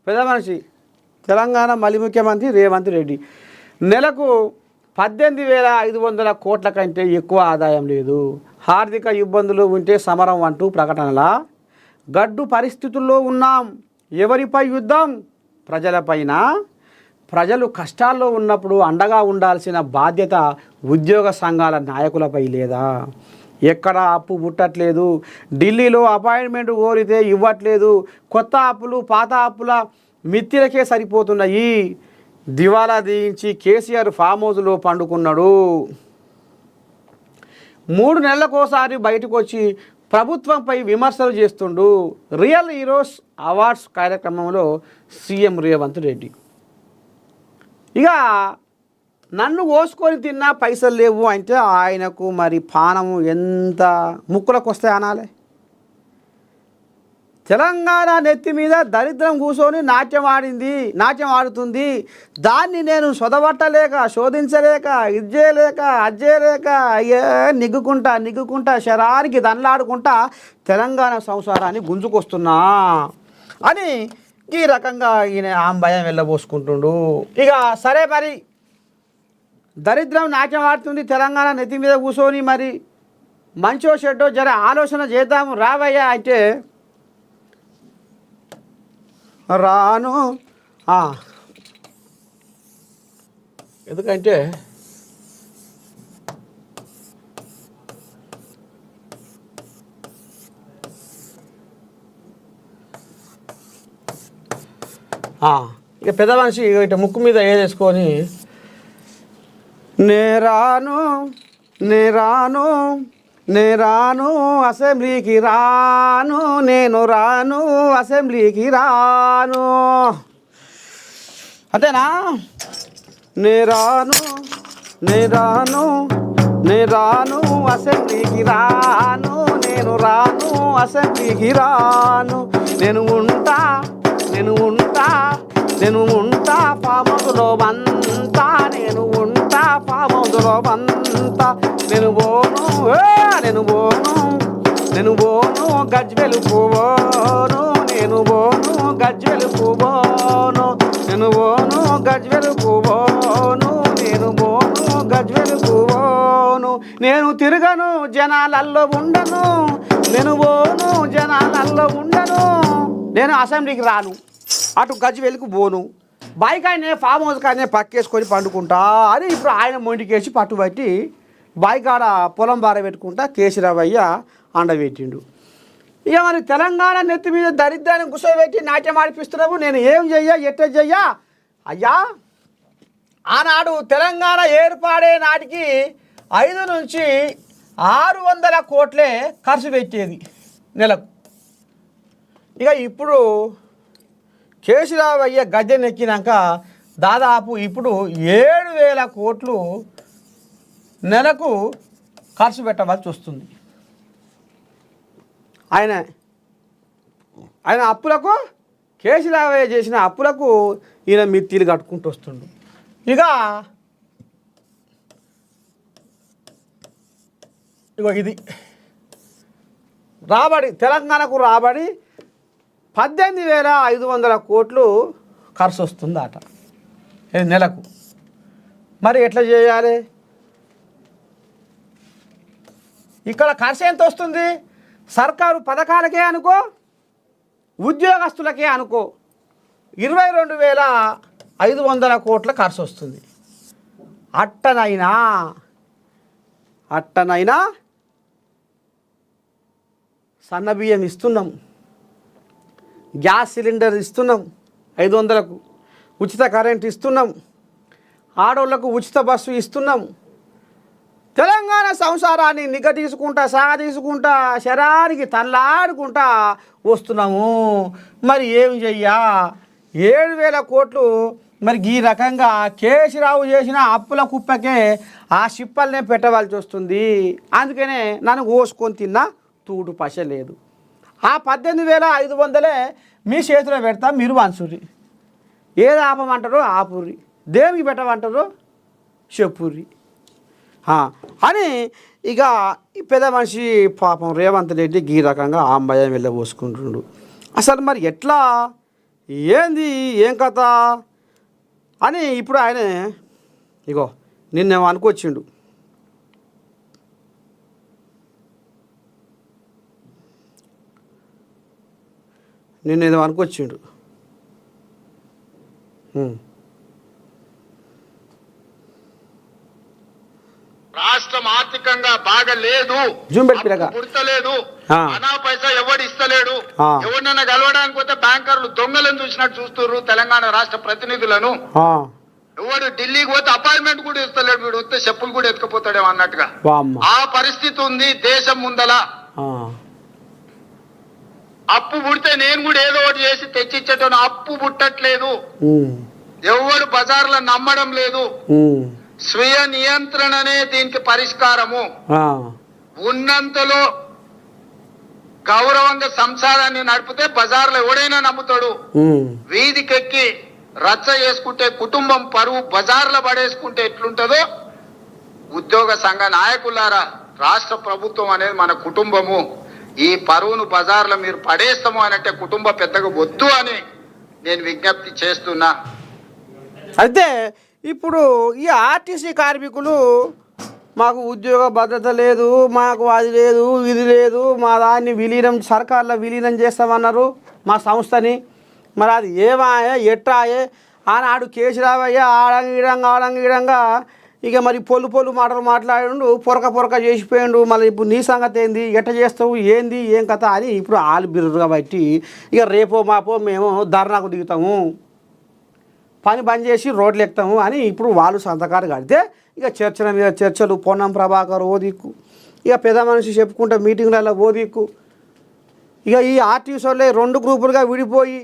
పెద్ద మనిషి తెలంగాణ మళ్ళీ ముఖ్యమంత్రి రేవంత్ రెడ్డి నెలకు 18,500 కోట్ల కంటే ఎక్కువ ఆదాయం లేదు. ఆర్థిక ఇబ్బందులు ఉంటే సమరం అంటూ ప్రకటనలా. గడ్డు పరిస్థితుల్లో ఉన్నాం. ఎవరిపై యుద్ధం? ప్రజలపైన. ప్రజలు కష్టాల్లో ఉన్నప్పుడు అండగా ఉండాల్సిన బాధ్యత ఉద్యోగ సంఘాల నాయకులపై లేదా? ఎక్కడ అప్పు పుట్టట్లేదు. ఢిల్లీలో అపాయింట్మెంట్ కోరితే ఇవ్వట్లేదు. కొత్త అప్పులు పాత అప్పుల మిత్తిలకే సరిపోతున్నాయి. దివాలా దీయించి కేసీఆర్ ఫామ్ హౌస్లో పండుకున్నాడు. 3 నెలలకోసారి బయటకు వచ్చి ప్రభుత్వంపై విమర్శలు చేస్తుండు. రియల్ హీరోస్ అవార్డ్స్ కార్యక్రమంలో సీఎం రేవంత్ రెడ్డి ఇక నన్ను కోసుకొని తిన్నా పైసలు లేవు అంటే ఆయనకు మరి పానము ఎంత ముక్కులకు వస్తాయి అనాలి. తెలంగాణ నెత్తి మీద దరిద్రం కూర్చొని నాట్యం ఆడుతుంది. దాన్ని నేను సొదవట్టలేక శోధించలేక ఇది చేయలేక అది చేయలేక నిగ్గుకుంటా శరానికి దండలాడుకుంటా తెలంగాణ సంసారాన్ని గుంజుకొస్తున్నా అని ఈ రకంగా ఈయన భయం వెళ్ళబోసుకుంటుండు. ఇక సరే మరి దరిద్రం నాట్యం ఆడుతుంది తెలంగాణ నెత్తి మీద కూర్చొని మరి మంచో చెడ్డో జర ఆలోచన చేద్దాము రావయ్యా అంటే రాను. ఎందుకంటే ఇక పెద్ద మనిషి ఇట ముక్కు మీద ఏదేసుకొని నేరాను అసెంబ్లీకి రాను, నేను రాను అసెంబ్లీకి రాను అంతేనా? నేరాను అసెంబ్లీకి రాను, నేను రాను అసెంబ్లీకి రాను. నేను ఉంటా ఫామ్ హౌస్లో వంతా, నేను ఉంటా ఫామ్ హౌస్లో వంతా. నేను పోను గజ్వెలు పోను, నేను పోను గజ్వెలు పోను, నేను పోను గజ్వెలు పోను, నేను పోను గజ్వెలు పోను. నేను తిరగను జనాలల్లో ఉండను, నేను పోను జనాలల్లో ఉండను. నేను అసెంబ్లీకి రాను, అటు గజ్వెలుకు పోను, బాయికాయనే ఫామ్ హౌస్ కానీ పక్కేసుకొని పండుకుంటా అని ఇప్పుడు ఆయన మొండికేసి పట్టుబట్టి బాయికాడ పొలం బార పెట్టుకుంటా కేసీరావయ్య అండబెట్టిండు. ఇక మరి తెలంగాణ నెత్తి మీద దరిద్రాన్ని గుసబెట్టి నాట్యం ఆడిపిస్తున్నావు. నేను ఏం చెయ్యా ఎట్ట చెయ్యా అయ్యా? ఆనాడు తెలంగాణ ఏర్పాడే నాటికి 5 నుంచి 600 కోట్లే ఖర్చు పెట్టేది నెలకు. ఇక ఇప్పుడు కేసీరావయ్య గద్దెనెక్కినాక దాదాపు ఇప్పుడు 7,000 కోట్లు నెలకు ఖర్చు పెట్టవలసి వస్తుంది. ఆయన అప్పులకు కేసీరావయ్య చేసిన అప్పులకు ఈయన మిత్తిలు కట్టుకుంటూ వస్తుండు. ఇగో ఇది రాబడి, తెలంగాణకు రాబడి 18,500 కోట్లు ఖర్చు వస్తుందట నెలకు. మరి ఎట్లా చేయాలి? ఇక్కడ ఖర్చు ఎంత వస్తుంది? సర్కారు పథకాలకే అనుకో, ఉద్యోగస్తులకే అనుకో 22,500 కోట్ల ఖర్చు వస్తుంది. అట్టనైనా సన్నబియ్యం ఇస్తున్నాం, గ్యాస్ సిలిండర్ ఇస్తున్నాం 500కు, ఉచిత కరెంట్ ఇస్తున్నాం, ఆడోళ్లకు ఉచిత బస్సు ఇస్తున్నాం. తెలంగాణ సంసారాన్ని నిగదీసుకుంటా సాగదీసుకుంటా శరానికి తల్లాడుకుంటా వస్తున్నాము. మరి ఏం చెయ్యా? 7,000 కోట్లు మరి ఈ రకంగా కేసీరావు చేసిన అప్పుల కుప్పకే ఆ షిప్పల్నే పెట్టవలసి వస్తుంది. అందుకనే నన్ను కోసుకొని తిన్నా తూడు పశ లేదు. ఆ 18,500 మీ చేతిలో పెడతా, మీరు వంచుర్రి. ఏది ఆపమంటారో ఆపుర్రి, దేనికి పెట్టమంటారో చెప్పుర్రి అని ఇక ఈ పెద్ద మనిషి పాపం రేవంత్ రెడ్డి ఈ రకంగా భయం వెళ్ళబోసుకుంటుండు. అసలు మరి ఎట్లా ఏంది ఏం కథ అని ఇప్పుడు ఆయన ఇగో నిన్నేమో అనుకొచ్చిండు. నిన్నేదో అనుకొచ్చిండు. రాష్ట్రం ఆర్థికంగా బాగా లేదు, పుడతలేదు, అనా పైసా ఎవడు ఇస్తలేడు, ఎవరినైనా కలవడానికి పోతే బ్యాంకర్లు దొంగలను చూసినట్టు చూస్తున్నారు తెలంగాణ రాష్ట్ర ప్రతినిధులను. ఎవడు ఢిల్లీకి పోతే అపాయింట్మెంట్ కూడా ఇస్తలేడు, వీడు వస్తే చెప్పులు కూడా ఎత్తుకుపోతాడేమో అన్నట్టుగా ఆ పరిస్థితి ఉంది దేశం ముందల. అప్పు పుడితే నేను కూడా ఏదో ఒకటి చేసి తెచ్చిచ్చేటోను, అప్పు పుట్టట్లేదు, ఎవడు బజార్లో నమ్మడం లేదు. స్వీయ నియంత్రణనే దీనికి పరిష్కారము. ఉన్నంతలో గౌరవంగా సంసారాన్ని నడిపితే బజార్లో ఎవడైనా నమ్ముతాడు. వీధికెక్కి రచ్చ చేసుకుంటే, కుటుంబం పరువు బజార్లో పడేసుకుంటే ఎట్లుంటదో, ఉద్యోగ సంఘ నాయకులారా, రాష్ట్ర ప్రభుత్వం అనేది మన కుటుంబము, ఈ పరువును బజార్లో మీరు పడేస్తాము అనంటే కుటుంబ పెద్దగా వద్దు అని నేను విజ్ఞప్తి చేస్తున్నా. అయితే ఇప్పుడు ఈ ఆర్టీసీ కార్మికులు మాకు ఉద్యోగ భద్రత లేదు, మాకు అది లేదు, ఇది లేదు, మా దాన్ని విలీనం సర్కార్లో విలీనం చేస్తామన్నారు మా సంస్థని. మరి అది ఏమాయే ఎట్టాయే ఆనాడు కేసీరావయ్య ఆడంగిడంగా ఇక మరి పొల్లు మాటలు మాట్లాడిండు, పొరక చేసిపోయిండు. మళ్ళీ ఇప్పుడు నీ సంగతి ఏంది, ఎట్ట చేస్తావు, ఏంది ఏం కథ అని ఇప్పుడు ఆలు బిర్రుగా బట్టి ఇక రేపో మాపో మేము ధర్నాకు దిగుతాము, పని బంద్ చేసి రోడ్లు ఎక్కుతాము అని ఇప్పుడు వాళ్ళు సంతకాలు కడితే ఇక చర్చల మీద చర్చలు, పొన్నం ప్రభాకర్ ఓ దిక్కు, ఇక పెద్ద మనిషి చెప్పుకుంటే మీటింగ్లలో ఓ దిక్కు, ఇక ఈ ఆర్టీసీ వాళ్ళే 2 గ్రూపులుగా విడిపోయి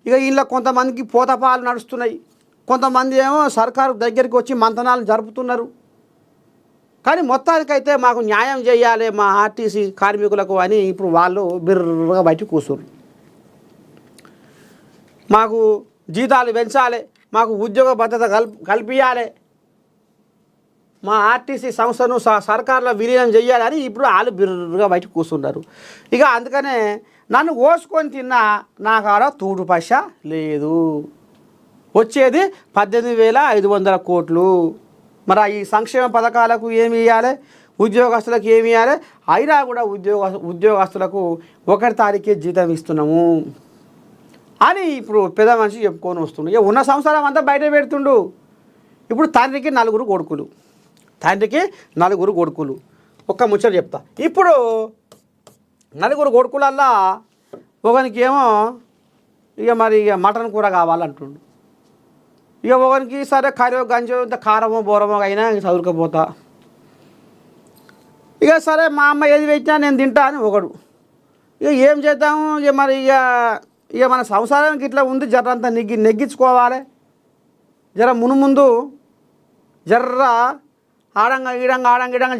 ఇక వీళ్ళ కొంతమందికి పోతపాలు నడుస్తున్నాయి, కొంతమంది ఏమో సర్కారు దగ్గరికి వచ్చి మంతనాలు జరుపుతున్నారు. కానీ మొత్తానికైతే మాకు న్యాయం చేయాలి మా ఆర్టీసీ కార్మికులకు అని ఇప్పుడు వాళ్ళు బిర్రగా బయట కూర్చున్నారు. మాకు జీతాలు పెంచాలి, మాకు ఉద్యోగ భద్రత కల్పించాలి, మా ఆర్టీసీ సంస్థను సర్కారులో విలీనం చేయాలని ఇప్పుడు వాళ్ళు బిర్రుగా బయట కూర్చున్నారు. ఇక అందుకనే నన్ను కోసుకొని తిన్నా నా కాడ తూడు పైస లేదు, వచ్చేది 18,500 కోట్లు. మరి ఈ సంక్షేమ పథకాలకు ఏమి ఇవ్వాలి, ఉద్యోగస్తులకు ఏమి ఇవ్వాలి, అయినా కూడా ఉద్యోగస్తులకు 1 తారీఖే జీతం ఇస్తున్నాము అని ఇప్పుడు పెద్ద మనిషి చెప్పుకొని వస్తుండు. ఇక ఉన్న సంసారం అంతా బయట పెడుతుండు. ఇప్పుడు తండ్రికి 4 కొడుకులు. ఒక్క ముచ్చట చెప్తా. ఇప్పుడు 4 కొడుకులల్లా ఒకనికి ఏమో ఇక మటన్ కూర కావాలంటుండు. ఇక ఒకరికి సరే కర్రీ గంజో ఇంత కారమో బోరమో అయినా చదువుకపోతా, ఇక సరే మా అమ్మ ఏది పెట్టినా నేను తింటా అని ఒకడు. ఇక ఏం చేద్దాము, ఇక మన సంసారానికి ఇట్లా ఉంది, జర్రంతా నెగ్గించుకోవాలి, ముందు జర్ర ఆడంగా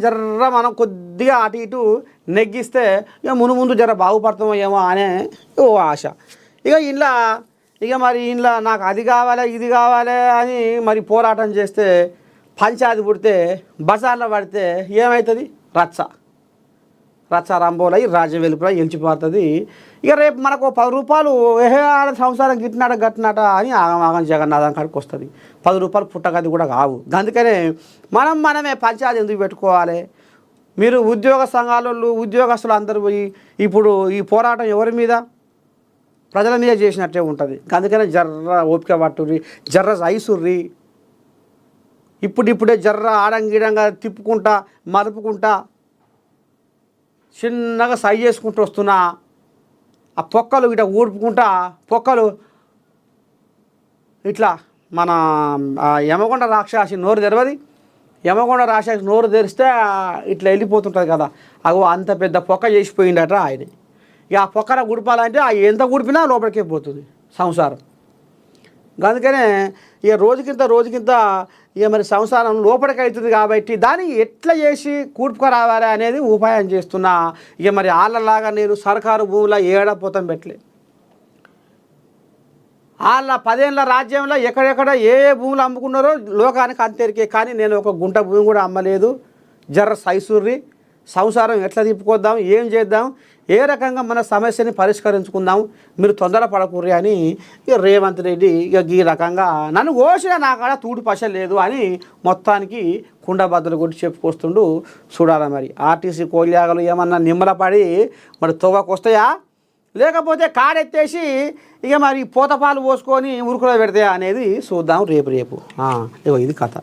జర్ర మనం కొద్దిగా అటు ఇటు నెగ్గిస్తే ఇక ముందు జర బాగుపడతామో ఏమో అనే ఓ ఆశ. ఇక ఇంట్లో నాకు అది కావాలి ఇది కావాలి అని మరి పోరాటం చేస్తే, పంచాయతీ పుడితే, బజార్లో పడితే ఏమవుతుంది, రచ్చ రంబోలై రాజ్యం వెళ్ళిపోయి ఎంచిపోతుంది. ఇక రేపు మనకు 10 రూపాయలు సంవత్సరం గట్టినాట అని ఆగం జగన్నాథం కాడికి వస్తుంది. 10 రూపాయలు పుట్టగది కూడా కావు. అందుకనే మనమే పంచాయతీ ఎందుకు పెట్టుకోవాలి. మీరు ఉద్యోగ సంఘాలలో ఉద్యోగస్తులు అందరూ పోయి ఇప్పుడు ఈ పోరాటం ఎవరి మీద, ప్రజల మీద చేసినట్టే ఉంటుంది. అందుకనే జర్ర ఓపిక పట్టుర్రి, జర్ర ఐసుర్రి, ఇప్పుడిప్పుడే జర్ర ఆడంగిడంగా తిప్పుకుంటా మలుపుకుంటా చిన్నగా సై చేసుకుంటూ వస్తున్నా, ఆ పొక్కలు ఇట్లా ఊడుపుకుంటా, పొక్కలు ఇట్లా మన యమకొండ రాక్షసి నోరు తెరవది, యమకొండ రాక్షసి నోరు తెరిస్తే ఇట్లా వెళ్ళిపోతుంటుంది కదా, అగో అంత పెద్ద పొక్క చేసిపోయిందట ఆయన. ఇక ఆ పొక్కన గుడిపాలంటే ఎంత గుడిపినా లోపలికే పోతుంది సంసారం. అందుకనే ఇక రోజుకింత ఇక మరి సంసారం లోపలికి అవుతుంది కాబట్టి దాన్ని ఎట్లా చేసి కూర్పుకు రావాలి అనేది ఉపాయం చేస్తున్నా. ఇక మరి వాళ్ళలాగా నేను సర్కారు భూముల ఏడపోతాం పెట్టలే, వాళ్ళ 10 ఏళ్ళ రాజ్యంలో ఎక్కడెక్కడ ఏ భూములు అమ్ముకున్నారో లోకానికి అంతేరికే. కానీ నేను ఒక గుంట భూమి కూడా అమ్మలేదు. జర్ర సైసూర్రి సంసారం ఎట్లా తిప్పుకొద్దాం, ఏం చేద్దాం, ఏ రకంగా మన సమస్యని పరిష్కరించుకుందాం, మీరు తొందరపడకూర్రి అని ఇక రేవంత్ రెడ్డి ఇక ఈ రకంగా నన్ను కోసిన నా కాడ తూడు పశ లేదు అని మొత్తానికి కుండబద్దలు కొట్టి చెప్పుకొస్తుండు. చూడాలి మరి ఆర్టీసీ కోల్యాగలు ఏమన్నా నిమ్మలపడి మరి తవ్వకొస్తాయా, లేకపోతే కాడెత్తేసి ఇక మరి పూతపాలు పోసుకొని ఉరుకులో పెడతాయా అనేది చూద్దాం రేపు. ఇగో ఇది కథ.